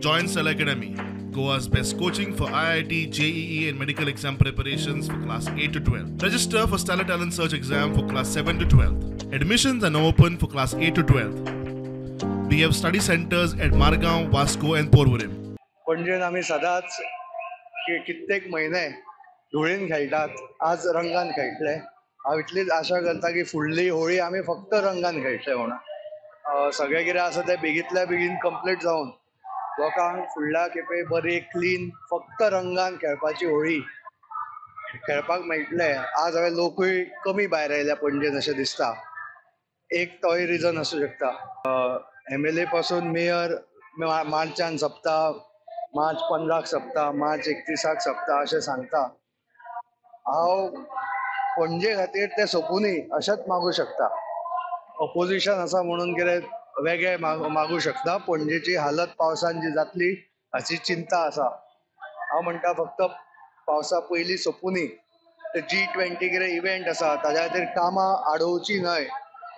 Join Cell Academy, Goa's best coaching for IIT, JEE, and medical exam preparations for class 8 to 12. Register for Stellar Talent Search exam for class 7 to 12. Admissions are now open for class 8 to 12. We have study centers at Margaon, Vasco, and Porvorim. पणजेन आम्ही सदांच कित्येक महिने धुळीन खेळटात, आज रंगान खेळटले. हांव इतलीच आशा करता की फुडली होळी आमी फक्त रंगान खेळटले म्हणून. सगळें कितें आसा तें बेगींतल्या बेगीन कंप्लीट जावन लोकांक फुडल्या खेपे बरी क्लीन फक्त रंगान खेळपाची होळी खेळपाक मेळटले. आज हांवें लोकूय कमी भायर आयल्या पणजेन अशें दिसता. एक तोय रिजन आसूं शकता. MLA पासून मेयर मार्चान सोंपता, मार्च 15 सोंपता, मार्च 31 सोंपता अशें सांगता. हांव पणजे खातीर तें सोंपूनय अशेंच मागूं शकता. ऑपोजिशन आसा म्हणून कितें वेगळें मागूं शकता. पणजेची हालत पावसान जी जातली हाची चिंता आसा. हांव म्हणटा फक्त पावसा पयलीं सोंपूनय ते G20 कितें इव्हेंट आसा ताच्या खातीर कामां आडोवची न्हय.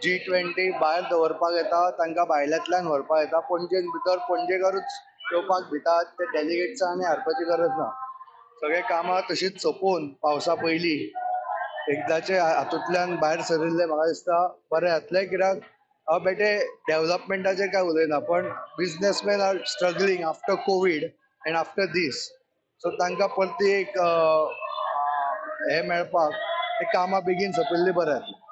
G20 भायर दवरपाक येता, तांकां भायल्यांतल्यान व्हरपाक येता. पणजेन भितर पणजेकारूच येवपाक भितात. ते डेलिगेट्सां आनी हाडपाची गरज ना. सगळे कामां तशीच सोंपोवन पावसा पयलीं एकदांचे हातूंतल्यान भायर सरिल्ले म्हाका दिसता बरें जातलें. कित्याक हांव बेटे डेव्हलपमेंटाचेर काय उलयना, पण businessman are struggling after Covid and after this. So तांकां परती एक हें मेळपाक ते कामां बेगीन सोंपिल्लीं बरें जातलें.